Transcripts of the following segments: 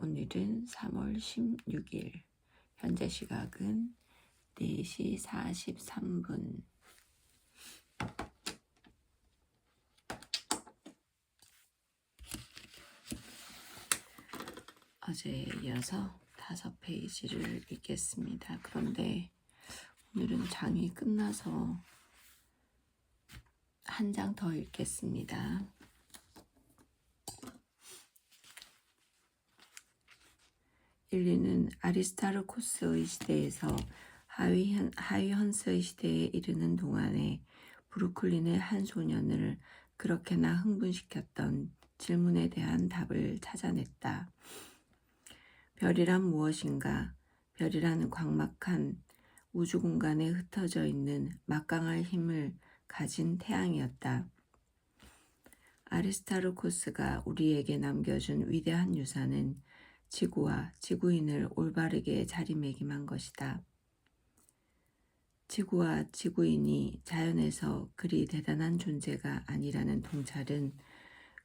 오늘은 3월 16일, 현재 시각은 4시 43분. 어제에 이어서 5페이지를 읽겠습니다. 그런데 오늘은 장이 끝나서 한 장 더 읽겠습니다. 인류는 아리스타르코스의 시대에서 하위헌스의 시대에 이르는 동안에 브루클린의 한 소년을 그렇게나 흥분시켰던 질문에 대한 답을 찾아냈다. 별이란 무엇인가? 별이란 광막한 우주 공간에 흩어져 있는 막강할 힘을 가진 태양이었다. 아리스타르코스가 우리에게 남겨준 위대한 유산은 지구와 지구인을 올바르게 자리매김한 것이다. 지구와 지구인이 자연에서 그리 대단한 존재가 아니라는 통찰은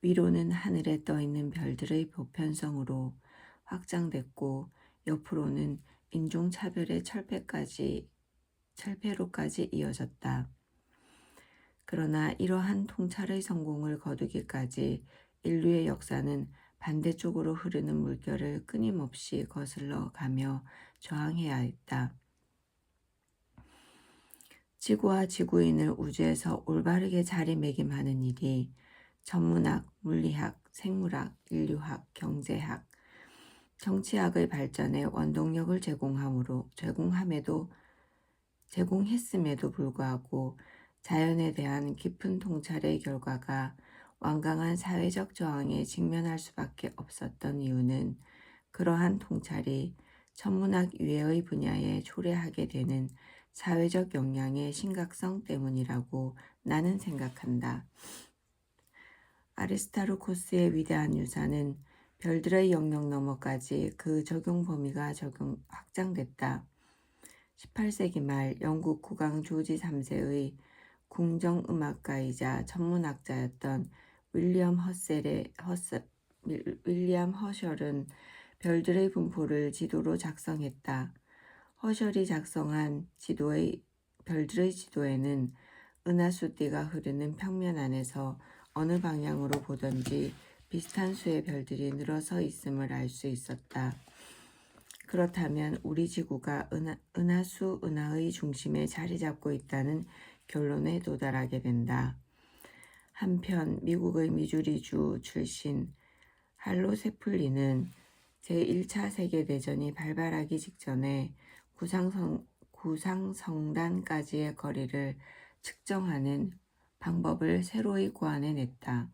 위로는 하늘에 떠있는 별들의 보편성으로 확장됐고 옆으로는 인종차별의 철폐로까지 이어졌다. 그러나 이러한 통찰의 성공을 거두기까지 인류의 역사는 반대쪽으로 흐르는 물결을 끊임없이 거슬러 가며 저항해야 했다. 지구와 지구인을 우주에서 올바르게 자리매김하는 일이 천문학, 물리학, 생물학, 인류학, 경제학, 정치학의 발전에 원동력을 제공했음에도 불구하고 자연에 대한 깊은 통찰의 결과가 완강한 사회적 저항에 직면할 수밖에 없었던 이유는 그러한 통찰이 천문학 이외의 분야에 초래하게 되는 사회적 영향의 심각성 때문이라고 나는 생각한다. 아리스타르코스의 위대한 유산은 별들의 영역 너머까지 그 적용 범위가 확장됐다. 18세기 말 영국 국왕 조지 3세의 궁정음악가이자 천문학자였던 윌리엄 허셜은 별들의 분포를 지도로 작성했다. 허셜이 작성한 별들의 지도에는 은하수띠가 흐르는 평면 안에서 어느 방향으로 보든지 비슷한 수의 별들이 늘어서 있음을 알 수 있었다. 그렇다면 우리 지구가 은하의 중심에 자리 잡고 있다는 결론에 도달하게 된다. 한편 미국의 미주리주 출신 할로 세플린은 제1차 세계대전이 발발하기 직전에 구상성단까지의 거리를 측정하는 방법을 새로이 고안해냈다.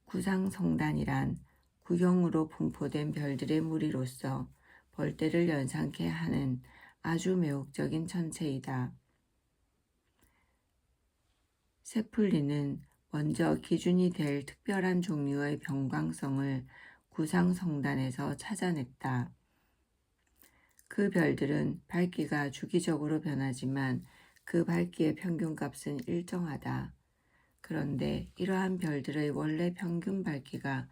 구상성단이란 구경으로 분포된 별들의 무리로서 벌떼를 연상케 하는 아주 매혹적인 천체이다. 세플린은 먼저 기준이 될 특별한 종류의 변광성을 구상성단에서 찾아냈다. 그 별들은 밝기가 주기적으로 변하지만 그 밝기의 평균값은 일정하다. 그런데 이러한 별들의 원래 평균 밝기가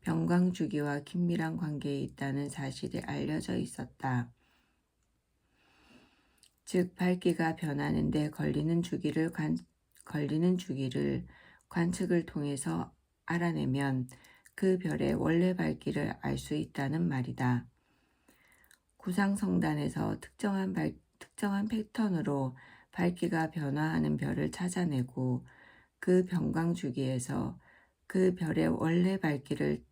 변광 주기와 긴밀한 관계에 있다는 사실이 알려져 있었다. 즉 밝기가 변하는 데 걸리는 주기를 관측을 통해서 알아내면 그 별의 원래 밝기를 알 수 있다는 말이다. 구상성단에서 특정한 패턴으로 밝기가 변화하는 별을 찾아내고 그 변광 주기에서 그 별의 원래 밝기를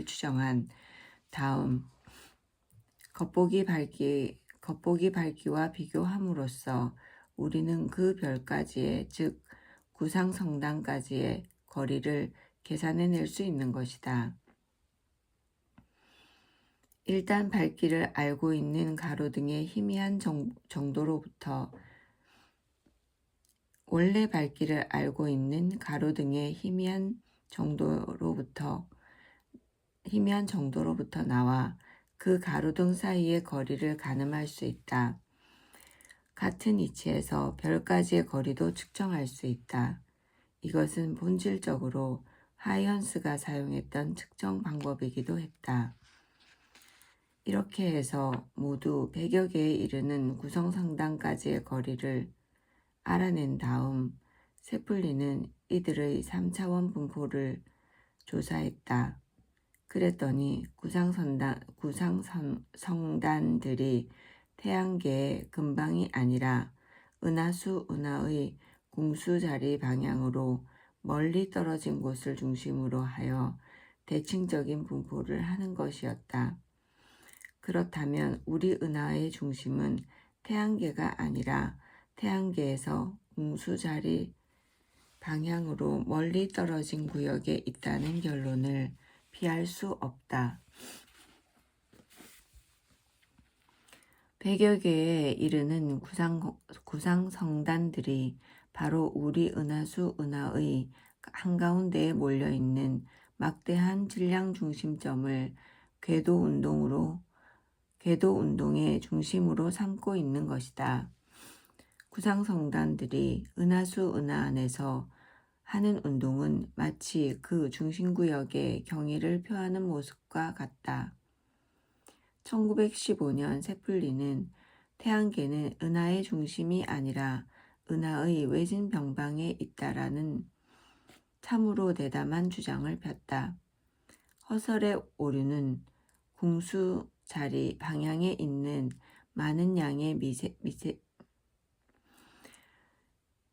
추정한 다음 겉보기 밝기와 비교함으로써 우리는 그 별까지의 즉 구상성단까지의 거리를 계산해낼 수 있는 것이다. 일단 밝기를 알고 있는 가로등의 희미한 정도로부터 원래 밝기를 알고 있는 가로등의 희미한 정도로부터 나와 그 가로등 사이의 거리를 가늠할 수 있다. 같은 위치에서 별까지의 거리도 측정할 수 있다. 이것은 본질적으로 하이언스가 사용했던 측정 방법이기도 했다. 이렇게 해서 모두 100여 개에 이르는 구성상단까지의 거리를 알아낸 다음 세플린은 이들의 3차원 분포를 조사했다. 그랬더니 구상성단들이 태양계의 근방이 아니라 은하수 은하의 궁수자리 방향으로 멀리 떨어진 곳을 중심으로 하여 대칭적인 분포를 하는 것이었다. 그렇다면 우리 은하의 중심은 태양계가 아니라 태양계에서 궁수자리 방향으로 멀리 떨어진 구역에 있다는 결론을 피할 수 없다. 100여 개에 이르는 구상성단들이 바로 우리 은하수 은하의 한가운데에 몰려있는 막대한 질량 중심점을 궤도 운동의 중심으로 삼고 있는 것이다. 구상성단들이 은하수 은하 안에서 하는 운동은 마치 그 중심구역의 경의를 표하는 모습과 같다. 1915년 세플린은 태양계는 은하의 중심이 아니라 은하의 외진 변방에 있다라는 참으로 대담한 주장을 폈다. 허설의 오류는 궁수 자리 방향에 있는 많은 양의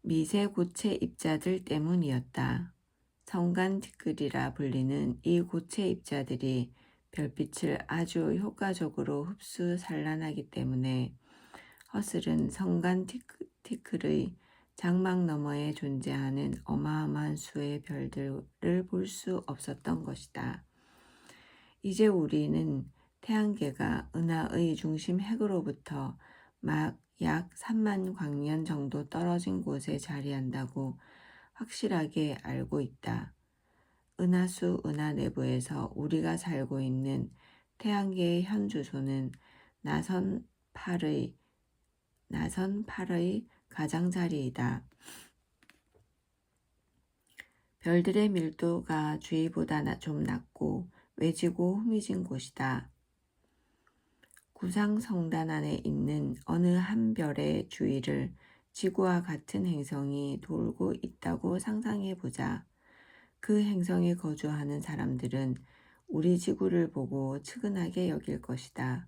미세 고체 입자들 때문이었다. 성간티클이라 불리는 이 고체 입자들이 별빛을 아주 효과적으로 흡수 산란하기 때문에 허슬은 성간티클의 장막 너머에 존재하는 어마어마한 수의 별들을 볼 수 없었던 것이다. 이제 우리는 태양계가 은하의 중심 핵으로부터 막 약 3만 광년 정도 떨어진 곳에 자리한다고 확실하게 알고 있다. 은하수 은하 내부에서 우리가 살고 있는 태양계의 현 주소는 나선 8의 가장자리이다. 별들의 밀도가 주위보다 좀 낮고 외지고 흐미진 곳이다. 구상성단 안에 있는 어느 한 별의 주위를 지구와 같은 행성이 돌고 있다고 상상해보자. 그 행성에 거주하는 사람들은 우리 지구를 보고 측은하게 여길 것이다.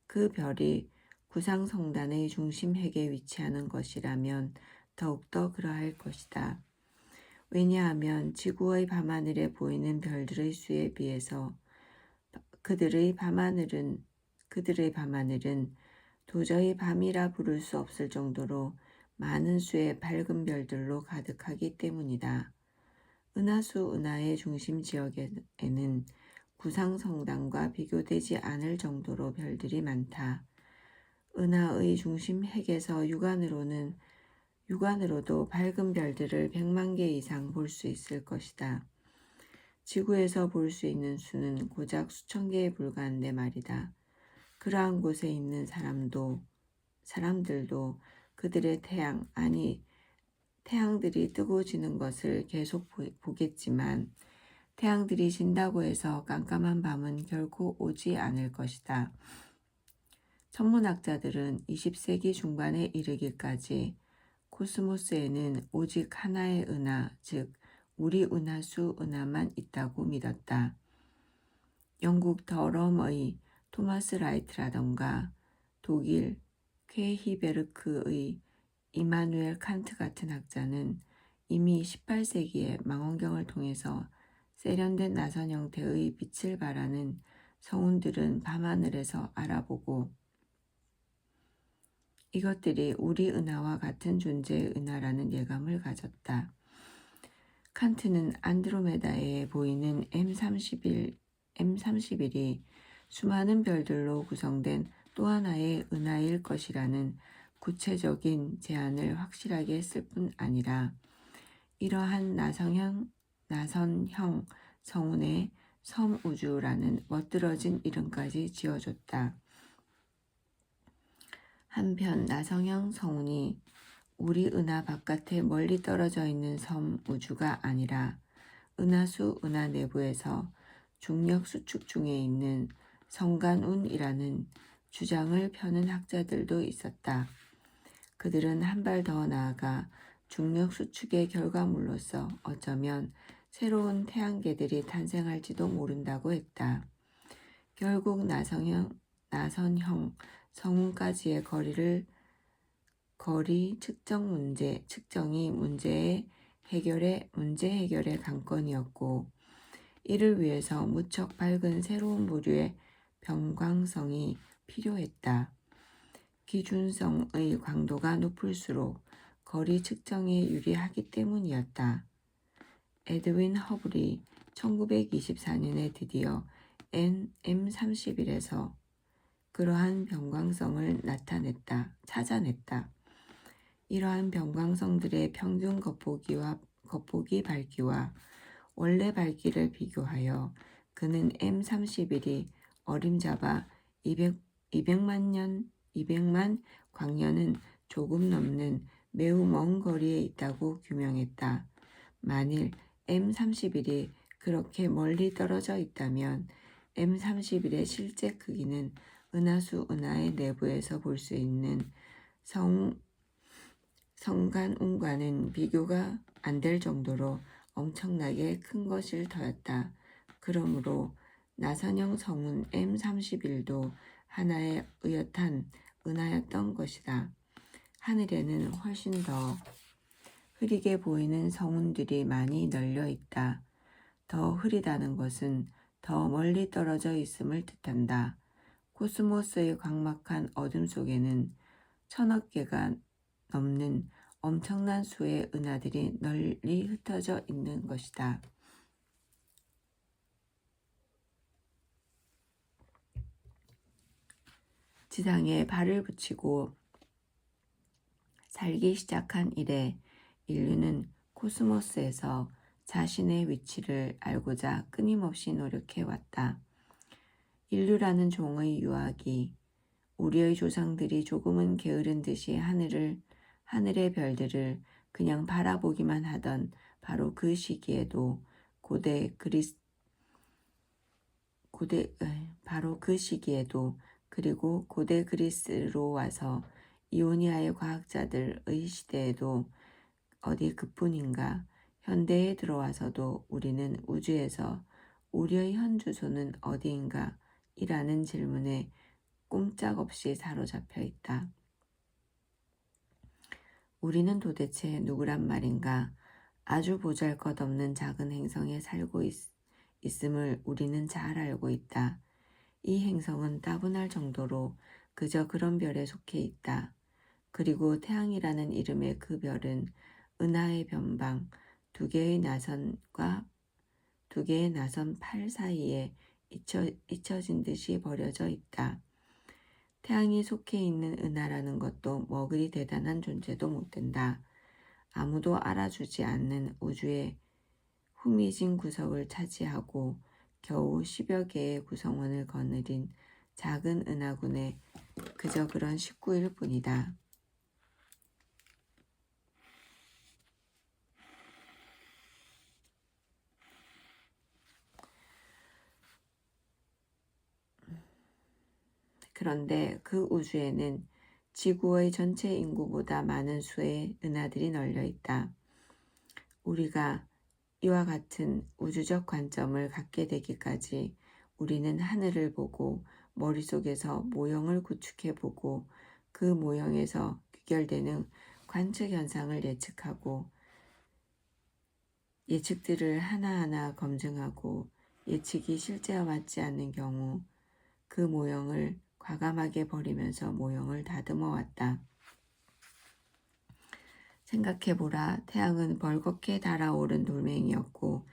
그 별이 구상성단의 중심 핵에 위치하는 것이라면 더욱더 그러할 것이다. 왜냐하면 지구의 밤하늘에 보이는 별들의 수에 비해서 그들의 밤하늘은 도저히 밤이라 부를 수 없을 정도로 많은 수의 밝은 별들로 가득하기 때문이다. 은하수 은하의 중심 지역에는 구상성단과 비교되지 않을 정도로 별들이 많다. 은하의 중심 핵에서 육안으로도 밝은 별들을 100만 개 이상 볼 수 있을 것이다. 지구에서 볼 수 있는 수는 고작 수천 개에 불과한데 말이다. 그러한 곳에 있는 사람들도 그들의 태양들이 뜨고 지는 것을 계속 보겠지만 태양들이 진다고 해서 깜깜한 밤은 결코 오지 않을 것이다. 천문학자들은 20세기 중반에 이르기까지 코스모스에는 오직 하나의 은하, 즉 우리 은하수 은하만 있다고 믿었다. 영국 더럼의 토마스 라이트라던가 독일 쾌히베르크의 이마누엘 칸트 같은 학자는 이미 18세기에 망원경을 통해서 세련된 나선 형태의 빛을 발하는 성운들은 밤하늘에서 알아보고 이것들이 우리 은하와 같은 존재의 은하라는 예감을 가졌다. 칸트는 안드로메다에 보이는 M31이 수많은 별들로 구성된 또 하나의 은하일 것이라는 구체적인 제안을 확실하게 했을 뿐 아니라 이러한 나선형 성운에 섬우주라는 멋들어진 이름까지 지어줬다. 한편 나성형 성운이 우리 은하 바깥에 멀리 떨어져 있는 섬 우주가 아니라 은하수 은하 내부에서 중력 수축 중에 있는 성간운이라는 주장을 펴는 학자들도 있었다. 그들은 한 발 더 나아가 중력 수축의 결과물로서 어쩌면 새로운 태양계들이 탄생할지도 모른다고 했다. 결국 나선형 성운까지의 거리 측정이 문제 해결의 관건이었고, 이를 위해서 무척 밝은 새로운 부류의 변광성이 필요했다. 기준성의 광도가 높을수록 거리 측정에 유리하기 때문이었다. 에드윈 허블이 1924년에 드디어 M31에서 그러한 변광성을 찾아냈다. 이러한 변광성들의 평균 겉보기 밝기와 원래 밝기를 비교하여 그는 M31이 어림잡아 200만 광년은 조금 넘는 매우 먼 거리에 있다고 규명했다. 만일 M31이 그렇게 멀리 떨어져 있다면 M31의 실제 크기는 은하수 은하의 내부에서 볼 수 있는 성간운과는 비교가 안 될 정도로 엄청나게 큰 것일 터였다. 그러므로 나선형 성운 M31도 하나의 의젓한 은하였던 것이다. 하늘에는 훨씬 더 흐리게 보이는 성운들이 많이 널려 있다. 더 흐리다는 것은 더 멀리 떨어져 있음을 뜻한다. 코스모스의 광막한 어둠 속에는 1000억 개가 넘는 엄청난 수의 은하들이 널리 흩어져 있는 것이다. 지상에 발을 붙이고 살기 시작한 이래 인류는 코스모스에서 자신의 위치를 알고자 끊임없이 노력해왔다. 인류라는 종의 유학이 우리의 조상들이 조금은 게으른 듯이 하늘의 별들을 그냥 바라보기만 하던 바로 그 시기에도 그리고 고대 그리스로 와서 이오니아의 과학자들의 시대에도 어디 그뿐인가. 현대에 들어와서도 우리는 우주에서 우리의 현 주소는 어디인가 이라는 질문에 꼼짝없이 사로잡혀 있다. 우리는 도대체 누구란 말인가? 아주 보잘것없는 작은 행성에 살고 있음을 우리는 잘 알고 있다. 이 행성은 따분할 정도로 그저 그런 별에 속해 있다. 그리고 태양이라는 이름의 그 별은 은하의 변방, 두 개의 나선 팔 사이에 잊혀진 듯이 버려져 있다. 태양이 속해 있는 은하라는 것도 뭐 그리 대단한 존재도 못 된다. 아무도 알아주지 않는 우주의 후미진 구석을 차지하고 겨우 10여 개의 구성원을 거느린 작은 은하군의 그저 그런 식구일 뿐이다. 그런데 그 우주에는 지구의 전체 인구보다 많은 수의 은하들이 널려 있다. 우리가 이와 같은 우주적 관점을 갖게 되기까지 우리는 하늘을 보고 머릿속에서 모형을 구축해보고 그 모형에서 귀결되는 관측 현상을 예측하고 예측들을 하나하나 검증하고 예측이 실제와 맞지 않는 경우 그 모형을 과감하게 버리면서 모형을 다듬어 왔다. 생각해보라. 태양은 벌겋게 달아오른 돌멩이였고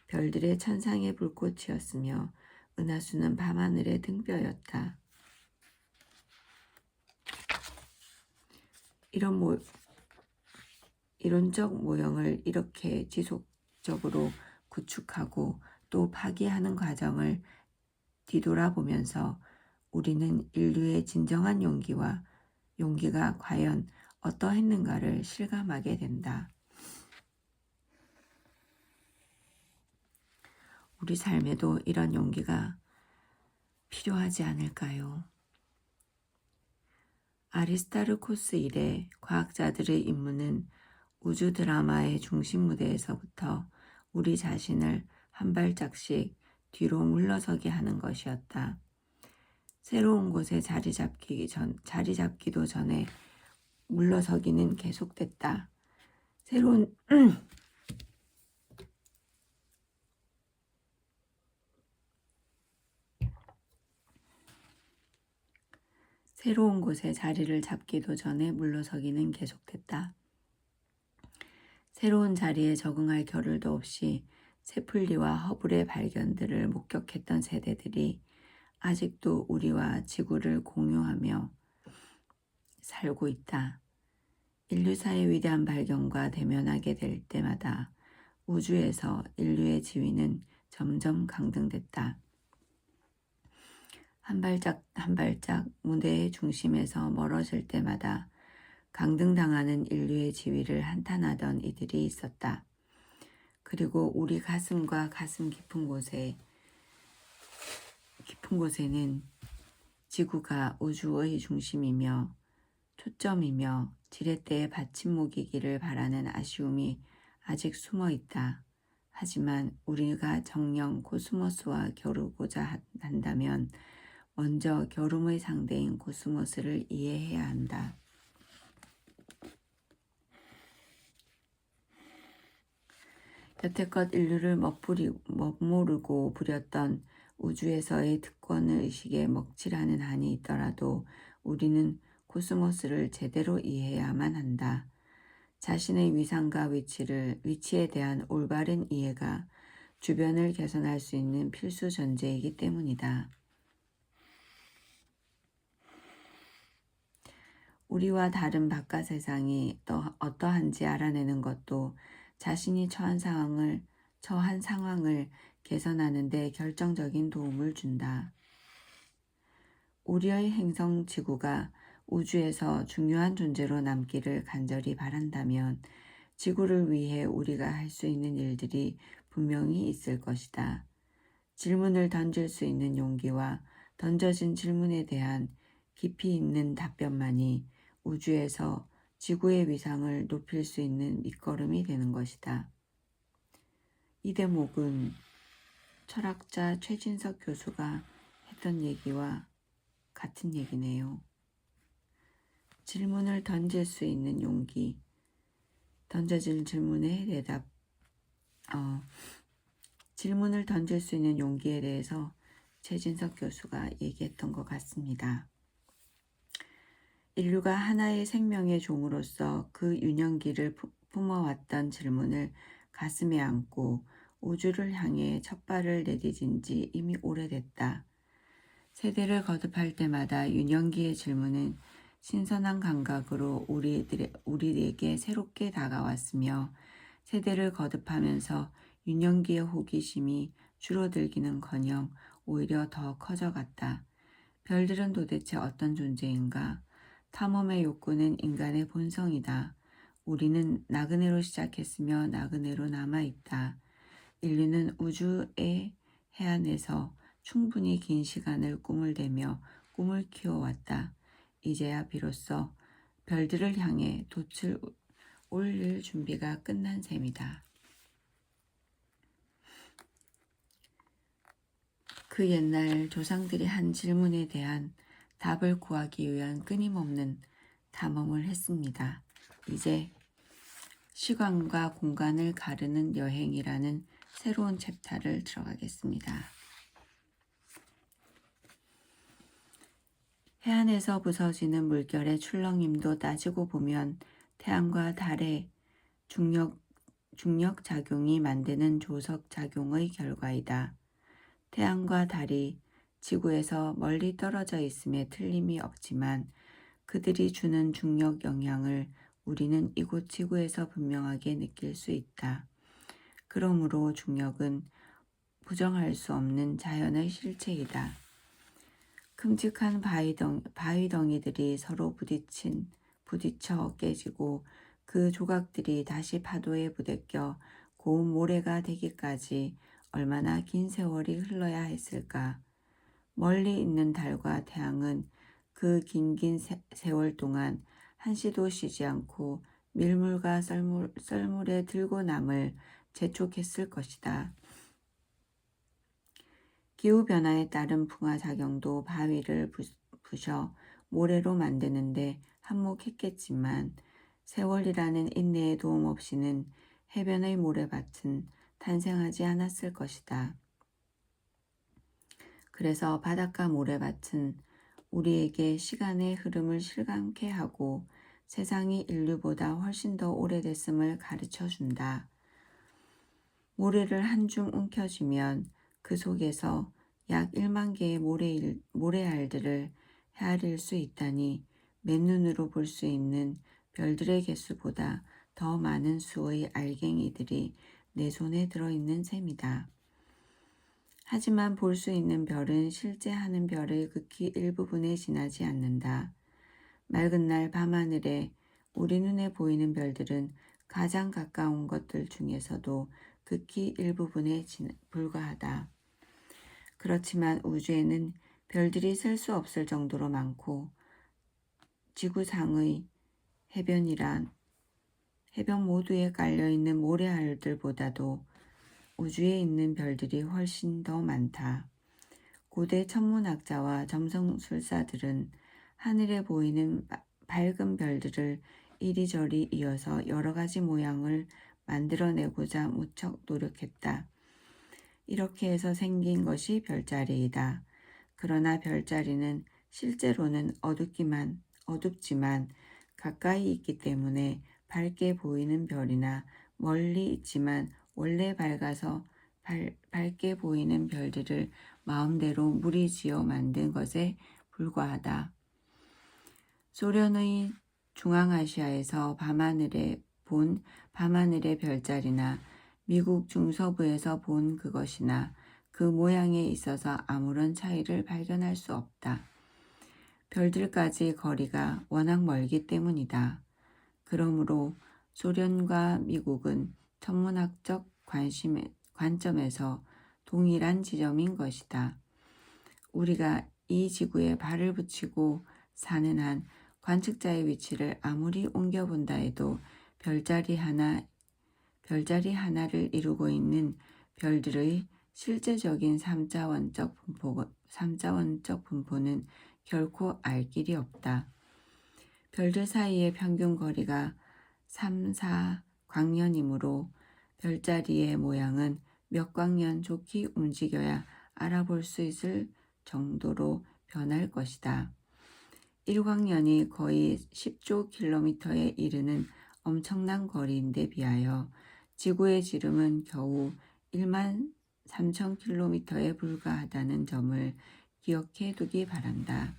별들의 천상의 불꽃이었으며 은하수는 밤하늘의 등뼈였다. 이론적 모형을 이렇게 지속적으로 구축하고 또 파기하는 과정을 뒤돌아보면서 우리는 인류의 진정한 용기가 과연 어떠했는가를 실감하게 된다. 우리 삶에도 이런 용기가 필요하지 않을까요? 아리스타르코스 이래 과학자들의 임무는 우주 드라마의 중심 무대에서부터 우리 자신을 한 발짝씩 뒤로 물러서게 하는 것이었다. 새로운 곳에 자리 잡기도 전에 물러서기는 계속됐다. 새로운 곳에 자리를 잡기도 전에 물러서기는 계속됐다. 새로운 자리에 적응할 겨를도 없이 세플리와 허블의 발견들을 목격했던 세대들이 아직도 우리와 지구를 공유하며 살고 있다. 인류사의 위대한 발견과 대면하게 될 때마다 우주에서 인류의 지위는 점점 강등됐다. 한 발짝 한 발짝 무대의 중심에서 멀어질 때마다 강등당하는 인류의 지위를 한탄하던 이들이 있었다. 그리고 우리 가슴과 가슴 깊은 곳에는 지구가 우주의 중심이며 초점이며 지렛대의 받침목이기를 바라는 아쉬움이 아직 숨어 있다. 하지만 우리가 정녕 코스모스와 겨루고자 한다면 먼저 겨룸의 상대인 코스모스를 이해해야 한다. 여태껏 인류를 멋모르고 부렸던 우주에서의 특권의식에 먹칠하는 한이 있더라도 우리는 코스모스를 제대로 이해해야만 한다. 자신의 위상과 위치에 대한 올바른 이해가 주변을 개선할 수 있는 필수 전제이기 때문이다. 우리와 다른 바깥 세상이 어떠한지 알아내는 것도 자신이 처한 상황을 개선하는 데 결정적인 도움을 준다. 우리의 행성 지구가 우주에서 중요한 존재로 남기를 간절히 바란다면 지구를 위해 우리가 할 수 있는 일들이 분명히 있을 것이다. 질문을 던질 수 있는 용기와 던져진 질문에 대한 깊이 있는 답변만이 우주에서 지구의 위상을 높일 수 있는 밑거름이 되는 것이다. 이 대목은 철학자 최진석 교수가 했던 얘기와 같은 얘기네요. 질문을 던질 수 있는 용기, 던져진 질문에 질문을 던질 수 있는 용기에 대해서 최진석 교수가 얘기했던 것 같습니다. 인류가 하나의 생명의 종으로서 그 유년기를 품어왔던 질문을 가슴에 안고 우주를 향해 첫 발을 내디딘 지 이미 오래됐다. 세대를 거듭할 때마다 유년기의 질문은 신선한 감각으로 우리에게 새롭게 다가왔으며 세대를 거듭하면서 유년기의 호기심이 줄어들기는커녕 오히려 더 커져갔다. 별들은 도대체 어떤 존재인가? 탐험의 욕구는 인간의 본성이다. 우리는 나그네로 시작했으며 나그네로 남아있다. 인류는 우주의 해안에서 충분히 긴 시간을 꿈을 대며 꿈을 키워왔다. 이제야 비로소 별들을 향해 돛을 올릴 준비가 끝난 셈이다. 그 옛날 조상들이 한 질문에 대한 답을 구하기 위한 끊임없는 탐험을 했습니다. 이제 시간과 공간을 가르는 여행이라는 새로운 챕터를 들어가겠습니다. 해안에서 부서지는 물결의 출렁임도 따지고 보면 태양과 달의 중력 작용이 만드는 조석 작용의 결과이다. 태양과 달이 지구에서 멀리 떨어져 있음에 틀림이 없지만 그들이 주는 중력 영향을 우리는 이곳 지구에서 분명하게 느낄 수 있다. 그러므로 중력은 부정할 수 없는 자연의 실체이다. 큼직한 바위덩이들이 서로 부딪혀 깨지고 그 조각들이 다시 파도에 부대껴 고운 모래가 되기까지 얼마나 긴 세월이 흘러야 했을까. 멀리 있는 달과 태양은 그 긴 세월 동안 한시도 쉬지 않고 밀물과 썰물에 들고 남을 재촉했을 것이다. 기후변화에 따른 풍화작용도 바위를 부셔 모래로 만드는데 한몫했겠지만 세월이라는 인내의 도움 없이는 해변의 모래밭은 탄생하지 않았을 것이다. 그래서 바닷가 모래밭은 우리에게 시간의 흐름을 실감케 하고 세상이 인류보다 훨씬 더 오래됐음을 가르쳐 준다. 모래를 한 줌 움켜쥐면 그 속에서 약 1만 개의 모래알들을 헤아릴 수 있다니 맨눈으로 볼 수 있는 별들의 개수보다 더 많은 수의 알갱이들이 내 손에 들어있는 셈이다. 하지만 볼 수 있는 별은 실제 하는 별의 극히 일부분에 지나지 않는다. 맑은 날 밤하늘에 우리 눈에 보이는 별들은 가장 가까운 것들 중에서도 극히 일부분에 불과하다. 그렇지만 우주에는 별들이 셀 수 없을 정도로 많고 지구상의 해변 모두에 깔려있는 모래알들보다도 우주에 있는 별들이 훨씬 더 많다. 고대 천문학자와 점성술사들은 하늘에 보이는 밝은 별들을 이리저리 이어서 여러 가지 모양을 만들어내고자 무척 노력했다. 이렇게 해서 생긴 것이 별자리이다. 그러나 별자리는 실제로는 어둡지만 가까이 있기 때문에 밝게 보이는 별이나 멀리 있지만 원래 밝아서 밝게 보이는 별들을 마음대로 무리지어 만든 것에 불과하다. 소련의 중앙아시아에서 밤하늘의 별자리나 미국 중서부에서 본 그것이나 그 모양에 있어서 아무런 차이를 발견할 수 없다. 별들까지 거리가 워낙 멀기 때문이다. 그러므로 소련과 미국은 천문학적 관점에서 동일한 지점인 것이다. 우리가 이 지구에 발을 붙이고 사는 한 관측자의 위치를 아무리 옮겨본다 해도 별자리 하나를 이루고 있는 별들의 실제적인 3자원적 분포는 결코 알 길이 없다. 별들 사이의 평균 거리가 3, 4광년이므로 별자리의 모양은 몇 광년 좋게 움직여야 알아볼 수 있을 정도로 변할 것이다. 1광년이 거의 10조 킬로미터에 이르는 엄청난 거리인데 비하여 지구의 지름은 겨우 1만 3천 킬로미터에 불과하다는 점을 기억해 두기 바란다.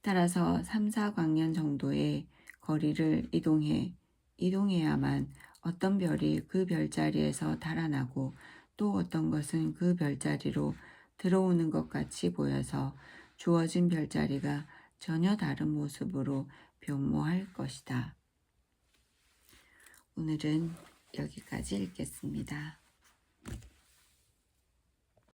따라서 3, 4광년 정도의 거리를 이동해야만 어떤 별이 그 별자리에서 달아나고 또 어떤 것은 그 별자리로 들어오는 것 같이 보여서 주어진 별자리가 전혀 다른 모습으로 변모할 것이다. 오늘은 여기까지 읽겠습니다.